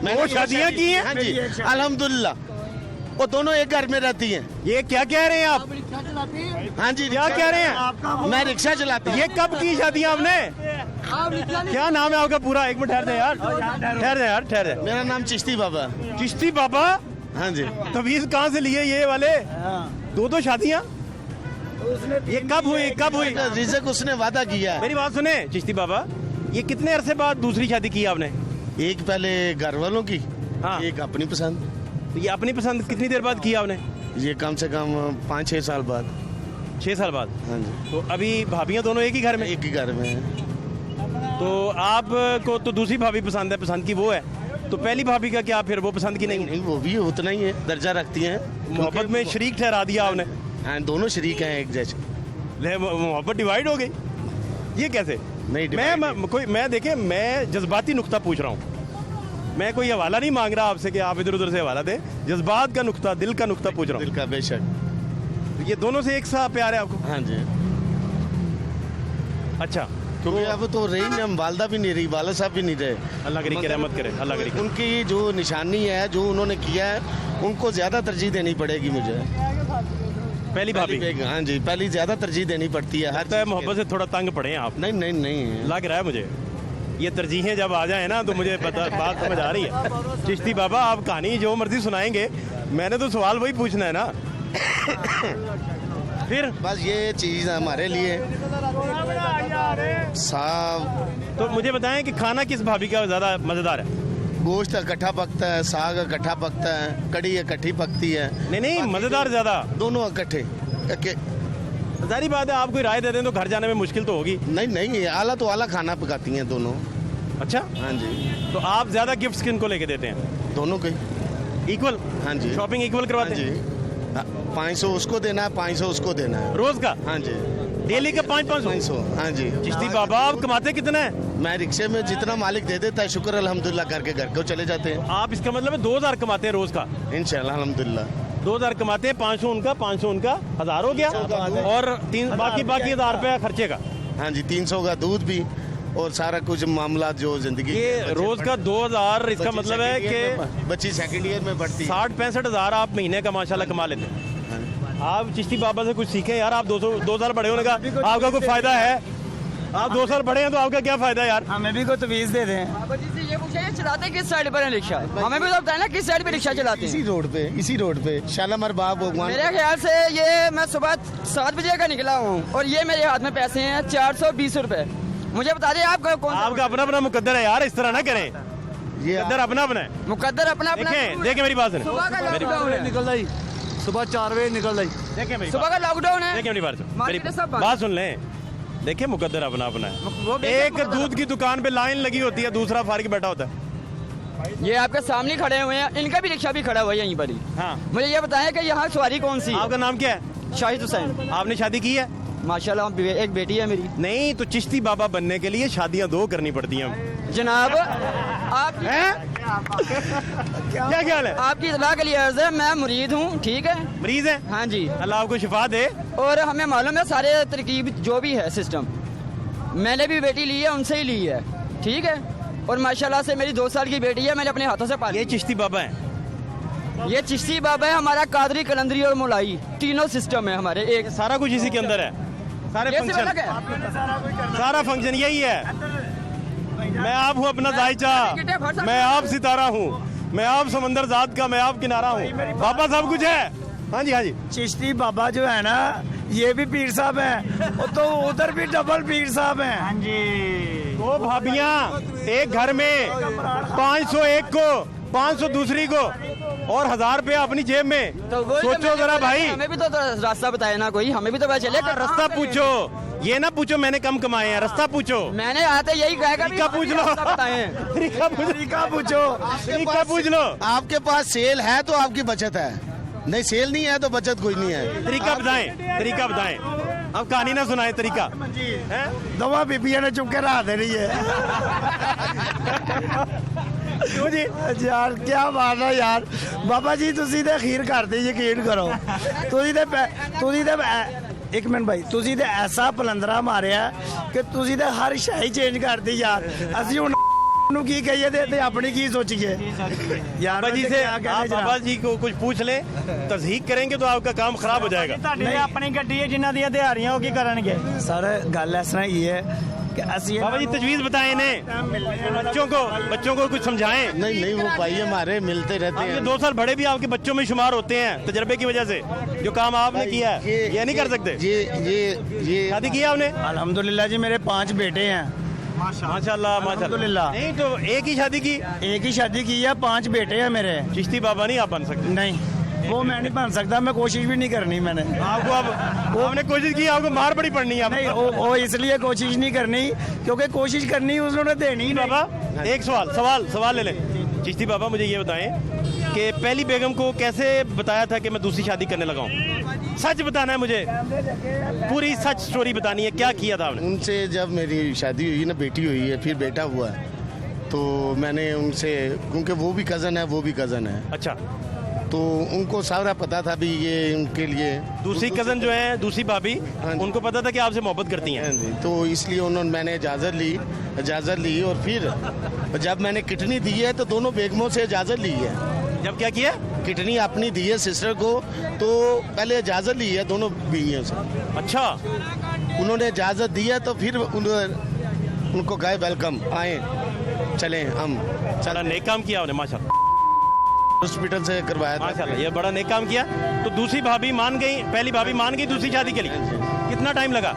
वो शादियाँ की हैं? हाँ जी अल्हम्दुलिल्लाह, वो दोनों एक घर में रहती हैं। ये क्या कह रहे हैं आप? हाँ जी क्या कह रहे हैं? मैं रिक्शा चलाता हूँ। ये कब की शादियाँ आपने? क्या नाम है आपका पूरा? एक मिनट ठहर दे यार, ठहर दे यार, ठहर दे। मेरा नाम चिश्ती बाबा है। चिश्ती बाबा? हाँ जी। तवीज कहाँ से लिए ये वाले? दो शादियाँ ये कब हुई? कब हुई? रिज़्क उसने वादा किया है। मेरी बात सुने चिश्ती बाबा, ये कितने अरसे बाद दूसरी शादी की आपने? एक पहले घर वालों की, हाँ। एक अपनी पसंद। ये अपनी पसंद कितनी देर बाद की आपने? ये कम से कम 5-6 साल बाद। 6 साल बाद। हाँ जी। तो अभी भाभियाँ दोनों एक ही घर में? एक ही घर में है। तो आपको तो दूसरी भाभी पसंद है, पसंद की वो है, तो पहली भाभी का क्या फिर वो पसंद की नहीं? नहीं, वो भी उतना ही है, दर्जा रखती हैं। मोहब्बत में शरीक ठहरा दिया आपने? हाँ, दोनों शरीक हैं एक जैसे। मोहब्बत डिवाइड हो गई, ये कैसे? नहीं मैं देखिए, मैं जज्बाती नुक्ता पूछ रहा हूँ, मैं कोई हवाला नहीं मांग रहा आपसे कि आप इधर उधर से हवाला दें। जज्बात का नुक्ता, दिल का नुक्ता पूछ रहा हूँ। दिल का बेशक। ये दोनों से एक सा प्यार है आपको? हाँ जी। अच्छा, क्योंकि अब तो रही नहीं, हम वालदा भी नहीं रही, वाला साहब भी नहीं रहे। अल्लाह करी के रहमत करे, अल्लाह करी। उनकी जो निशानी है, जो उन्होंने किया है, उनको ज्यादा तरजीह देनी पड़ेगी मुझे। पहली भाभी? हाँ जी, पहली ज्यादा तरजीह देनी पड़ती है। हर लगता है मोहब्बत से थोड़ा तंग पड़े हैं आप। नहीं नहीं नहीं, लग रहा है मुझे ये तरजीहें जब आ जाए ना तो मुझे बात समझ आ रही है। चिश्ती बाबा, आप कहानी जो मर्जी सुनाएंगे, मैंने तो सवाल वही पूछना है ना। फिर बस ये चीज हमारे लिए साग। तो मुझे बताएं कि खाना किस भाभी का ज्यादा मजेदार है? गोश्त इकट्ठा पकता है, साग इकट्ठा पकता है, कड़ी इकट्ठी पकती है। नहीं, मजेदार ज्यादा दोनों इकट्ठे। जारी बात है, आप कोई राय दे दें तो घर जाने में मुश्किल तो होगी। नहीं, आला तो आला खाना पकाती हैं दोनों। अच्छा, हाँ जी। तो आप ज्यादा गिफ्ट्स किनको लेके देते हैं? दोनों के इक्वल? हाँ जी। शॉपिंग इक्वल करवाते हाँ हैं? जी। 500 उसको देना है, 500 उसको देना है रोज का? हाँ जी। डेली का 500? 500। हाँ जी। चिश्ती बाबा, आप कमाते कितना है? मैं रिक्शे में जितना मालिक दे देता है, शुक्र अल्हम्दुलिल्लाह करके घर को चले जाते हैं। आप इसका मतलब है 2000 कमाते हैं रोज का? इंशाल्लाह अल्हम्दुलिल्लाह। 2000 कमाते हैं, 500 उनका, 500 उनका, 1000 हो गया, और बाकी 1000 रुपया खर्चे का। हाँ जी, 300 का दूध भी और सारा कुछ मामला जो जिंदगी। ये रोज का 2000, इसका मतलब है कि बच्ची सेकंड ईयर में पढ़ती है। 60-65 हजार आप महीने का माशाल्लाह कमा लेते हैं। आप चिश्ती बाबा से कुछ सीखें यार। आप 2 साल बड़े होने का आपका कोई फायदा है? आप 2 साल बड़े हैं तो आपका क्या फायदा यार? हमें भी कोई तवीज दे दें। ये पूछे चलाते किस साइड पर है रिक्शा? हमें भी तो बताए ना किस साइड पे रिक्शा चलाते हैं। इसी रोड पे शालामार बाग भगवान। मेरे ख्याल से ये मैं सुबह 7 बजे का निकला हूँ और ये मेरे हाथ में पैसे हैं 420 रुपए। मुझे बता दें आप कौन? आपका अपना अपना मुकद्दर है यार, इस तरह ना करें। ये मुकद्दर अपना अपना है। मुकद्दर अपना अपना। देखें मेरी बात सुने, सुबह का लॉकडाउन है। निकल रही, सुबह 4 बजे निकल रही। देखें मेरी सुबह का लॉकडाउन है। देखें मेरी बात सुन, मार्केट सब बंद। बात सुन लें। देखिए मुकद्दर अपना अपना वो है। बेशक एक मुकद्दर दूध की दुकान पे लाइन लगी होती है, दूसरा फारिग बैठा होता है। ये आपके सामने खड़े हुए हैं, इनका भी रिक्शा भी खड़ा हुआ है यहीं पर ही। हाँ, मुझे ये बताएं कि यहाँ सवारी कौन सी है? आपका नाम क्या है? शाहिद हुसैन। आपने शादी की है? माशाल्लाह एक बेटी है मेरी। नहीं, तो चिश्ती बाबा बनने के लिए शादियां 2 करनी पड़ती हैं जनाब आप हैं? क्या ख्याल है? आपकी इतला के लिए अर्ज है, मैं मुरीद हूँ, ठीक है? मरीज है? हाँ जी। अल्लाह आपको शिफा दे। और हमें मालूम है सारे तरकीब जो भी है सिस्टम, मैंने भी बेटी ली है, उनसे ही ली है, ठीक है? और माशाल्लाह से मेरी 2 साल की बेटी है, मैंने अपने हाथों से पाली। ये चिश्ती बाबा है? ये चिश्ती बाबा है, हमारा कादरी, कलंदरी और मुलाई, तीनों सिस्टम है हमारे एक। सारा कुछ इसी के अंदर है, सारे ये सिर्फ अलग फंक्शन, है। सारा फंक्शन यही है। मैं आप हूँ अपना जायचा, मैं आप सितारा हूँ, मैं आप समंदर जात का, मैं आप किनारा हूँ। बाबा सब कुछ है। हाँ जी, हाँ जी। चिश्ती बाबा जो है ना, ये भी पीर साहब हैं, तो उधर भी डबल पीर साहब हैं। हाँ जी। 2 भाभियाँ एक घर में, 500 एक को, 500 दूसरी को, और 1000 रुपया अपनी जेब में। तो वही तो सोचो जरा भाई। हमें भी तो रास्ता बताया ना कोई, हमें भी तो पता चले। रास्ता पूछो, ये ना पूछो मैंने कम कमाए हैं, रास्ता पूछो। मैंने आते यही कहा तरीका पूछ लो, तरीका पूछ लो। आपके पास सेल है तो आपकी बचत है, नहीं सेल नहीं है तो बचत कोई नहीं है। तरीका बताएं, तरीका बताएं। अब कहानी ना सुनाए, तरीका है? दवा बीबिया ने चुप के रहा दे रही है। क्यों जी? यार क्या बात है यार, बाबा जी तुसी ते खीर करते, यकीन करो। तुसी ते एक मिनट भाई, तुसी ते ऐसा पलंदरा मारिया कि तुसी ते हर शाही चेंज करती यार। असी हुण ਨੂੰ ਕੀ ਕਹੀਏ ਤੇ ਆਪਣੀ ਕੀ ਸੋਚੀਏ ਯਾਰ बाबा जी से आप बाबा जी को कुछ पूछ ले, तस्दीक करेंगे तो आपका काम खराब हो जाएगा। ਤੁਹਾਡੀ ਆਪਣੀ ਗੱਡੀ ਹੈ ਜਿਨ੍ਹਾਂ ਦੀਆਂ ਦਿਹਾੜੀਆਂ ਉਹ ਕੀ ਕਰਨਗੇ ਸਰ ਗੱਲ ਇਸ ਤਰ੍ਹਾਂ ਹੀ ਹੈ कि ਅਸੀਂ बाबा जी तजवीज बताएं इन्हें, बच्चों को कुछ समझाएं। नहीं नहीं वो भाई हमारे मिलते रहते आप ये हैं। 2 साल बड़े भी आपके बच्चों में शुमार होते हैं तजर्बे की वजह से। जो काम आपने किया है ये नहीं कर सकते। ये शादी किया आपने? अल्हम्दुलिल्लाह जी मेरे 5 बेटे हैं माशाल्लाह माशाल्लाह। अल्हम्दुलिल्लाह। नहीं तो एक ही शादी की? एक ही शादी की है 5 बेटे हैं मेरे चिश्ती बाबा नहीं आप बन सकते। नहीं वो मैं नहीं बन सकता मैं कोशिश भी नहीं करनी मैंने आपको अब आपने कोशिश की, आपको मार बड़ी पड़नी है। नहीं वो इसलिए कोशिश नहीं करनी क्योंकि कोशिश करनी उन्होंने देनी ही नहीं। बाबा एक सवाल ले लें। चिश्ती बाबा मुझे ये बताएं कि पहली बेगम को कैसे बताया था कि मैं दूसरी शादी करने लगा हूँ? सच बताना है मुझे, पूरी सच स्टोरी बतानी है, क्या किया था आपने? उनसे जब मेरी शादी हुई ना, बेटी हुई है फिर बेटा हुआ है, तो मैंने उनसे, क्योंकि वो भी कज़न है वो भी कज़न है, अच्छा तो उनको सारा पता था भी ये उनके लिए। दूसरी कज़न जो है दूसरी भाभी, हाँ जी। उनको पता था कि आपसे मोहब्बत करती हैं। हाँ जी, तो इसलिए उन्होंने मैंने इजाज़त ली और फिर जब मैंने किडनी दी है तो दोनों बेगमों से इजाज़त ली है। जब क्या किया? किडनी अपनी दी है सिस्टर को, तो पहले इजाज़त ली है दोनों बीवियों से। अच्छा उन्होंने इजाज़त दी है तो फिर उनको कहे वेलकम, आए चलें हम बड़ा नेक काम किया आपने माशाल्लाह, हॉस्पिटल से करवाया था। माशाल्लाह ये बड़ा नेक काम किया। तो दूसरी भाभी मान गई, पहली भाभी मान गई दूसरी शादी के लिए? कितना टाइम लगा?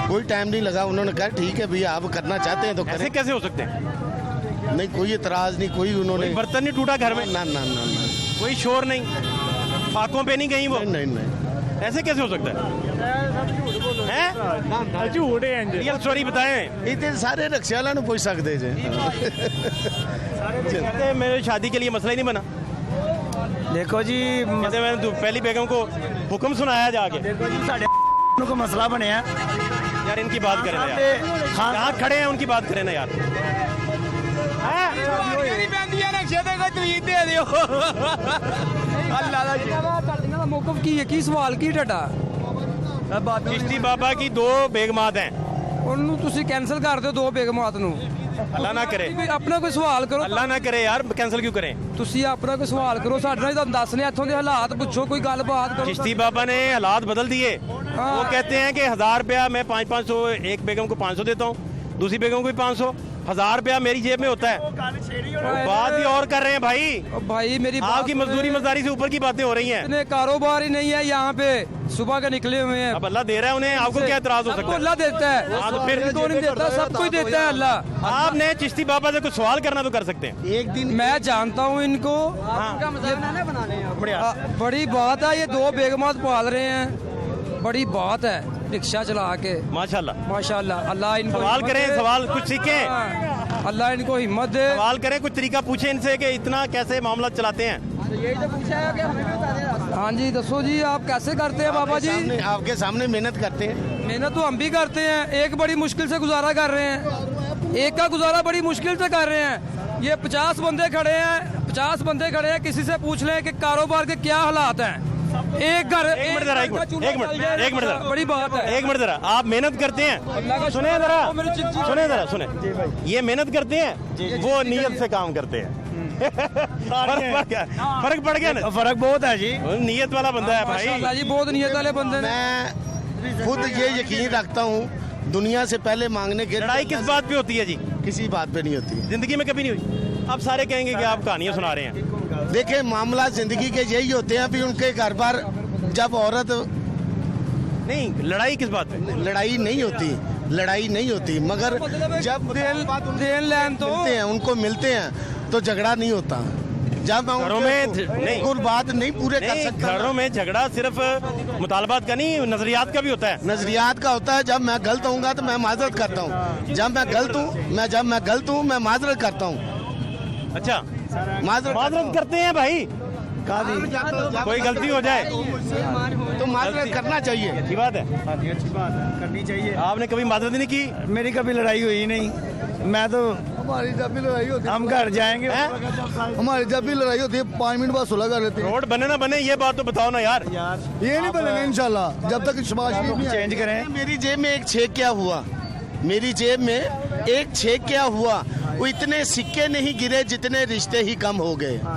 कोई टाइम नहीं लगा, उन्होंने कहा ठीक है भैया आप करना चाहते हैं तो ऐसे करें। कैसे हो सकते हैं? नहीं कोई एतराज नहीं, कोई उन्होंने कोई बर्तन नहीं टूटा घर में, ना ना ना ना कोई शोर नहीं, फाकों पे नहीं गई वो? नहीं नहीं ऐसे कैसे हो सकता है? ਝੂਠ ਹੈ ਇੰਜ रियल स्टोरी बताएं। इतने सारे रक्षा वाला पूछ सकते जे। कहते हैं मेरे शादी के लिए मसला ही नहीं बना। देखो जी कहते मैंने पहली बेगम को हुक्म सुनाया जाके। देखो जी साढ़े को मसला बनया यार इनकी बात करें ना यार, कहाँ खड़े हैं उनकी बात करें ना यार। मौकफ की है की सवाल की ਤੁਹਾਡਾ चिश्ती बाबा की 2 बेगमात हैं। ਉਹਨੂੰ ਤੁਸੀਂ ਕੈਨਸਲ ਕਰ ਦਿਓ 2 ਬੇਗਮਾਤ ਨੂੰ अल्लाह ना करे, ਕੋਈ ਆਪਣਾ ਕੋਈ ਸਵਾਲ ਕਰੋ अल्लाह ना करे यार, कैंसिल क्यों करें? ਤੁਸੀਂ ਆਪਣਾ ਕੋਈ ਸਵਾਲ ਕਰੋ ਸਾਡੇ ਨਾਲ ਤੁਹਾਨੂੰ ਦੱਸਨੇ ਇੱਥੋਂ ਦੇ ਹਾਲਾਤ ਪੁੱਛੋ ਕੋਈ ਗੱਲਬਾत ਕਰੋ चिश्ती बाबा ने हालात बदल दिए। वो कहते हैं कि 1000 रुपया मैं 500 एक बेगम को 500 देता हूँ, दूसरी बेगम को भी 500, 1000 रुपया मेरी जेब में होता है। बात ही और कर रहे हैं भाई, ओ भाई मेरी बात आपकी मजदूरी मजदारी से ऊपर की बातें हो रही हैं। इतने कारोबार ही नहीं है यहाँ पे सुबह के निकले हुए हैं अब अल्लाह दे रहा है उन्हें, आपको क्या एतराज हो सबको सकता है? अल्लाह देता है हाँ, तो फिर इनको नहीं देता, सब कुछ देता है अल्लाह। आपने चिश्ती बाबा से कुछ सवाल करना तो कर सकते हैं। एक दिन मैं जानता हूँ इनको, बड़ी बात है ये 2 बेगमात पाल रहे हैं, बड़ी बात है रिक्शा चला के माशाल्लाह माशाल्लाह। अल्लाह इनको सवाल हिम्मत करें, दे। सवाल कुछ सीखें, हाँ, अल्लाह इनको हिम्मत दे। सवाल करें, कुछ तरीका पूछें इनसे कि इतना कैसे मामला चलाते हैं। हाँ जी दसो जी आप कैसे करते हैं बाबा जी? आपके सामने मेहनत करते हैं। मेहनत तो हम भी करते हैं, एक बड़ी मुश्किल से गुजारा कर रहे हैं, एक का गुजारा बड़ी मुश्किल से कर रहे हैं। ये 50 बंदे खड़े हैं, 50 बंदे खड़े हैं, किसी से पूछ लें कि कारोबार के क्या हालात हैं। एक घर एक मिनट जरा, एक मिनट जरा, बड़ी बात है। एक मिनट जरा, आप मेहनत करते हैं, सुने जरा, ये मेहनत करते हैं, वो नीयत से काम करते हैं। फर्क पड़ गया ना? फर्क बहुत है जी। नीयत वाला बंदा है भाई। माशाल्लाह जी बहुत नियत वाले बंदे ने। मैं खुद ये यकीन रखता हूँ दुनिया से पहले मांगने के लड़ाई किस बात पे होती है जी? किसी बात पे नहीं होती। जिंदगी में कभी नहीं हुई। अब सारे कहेंगे कि आप कहानियां सुना रहे हैं। देखे मामला जिंदगी के यही होते हैं, भी उनके घर पर जब औरत, नहीं लड़ाई किस बात पे? लड़ाई नहीं होती, मगर जब देन लेन तो मिलते हैं, उनको मिलते हैं तो झगड़ा नहीं होता। जब मैं घरों में नहीं, कुल बात नहीं पूरे कर नहीं, सकता, घरों में झगड़ा सिर्फ मुतालबात का नहीं, नजरियात का भी होता है। नजरियात का होता है। जब मैं गलत होऊंगा तो मैं माजरत करता हूँ, जब मैं गलत हूँ मैं माजरत करता हूँ। अच्छा माजरत करते हैं भाई, कोई गलती हो जाए तो माजरत करना चाहिए। अच्छी बात है, करनी चाहिए। आपने कभी माजरत नहीं की? मेरी कभी लड़ाई हुई नहीं, मैं तो हमारी जब भी लड़ाई होती है, हम घर जाएंगे हमारी जब भी लड़ाई होती है 5 मिनट बाद सुलह कर लेते हैं। रोड बने ना बने ये बात तो बताओ ना यार। ये नहीं बनेगा इंशाल्लाह जब तक शबाश नहीं चेंज करें। मेरी जेब में एक छेक क्या हुआ, मेरी जेब में एक छेक क्या हुआ, वो इतने सिक्के नहीं गिरे जितने रिश्ते ही कम हो गए।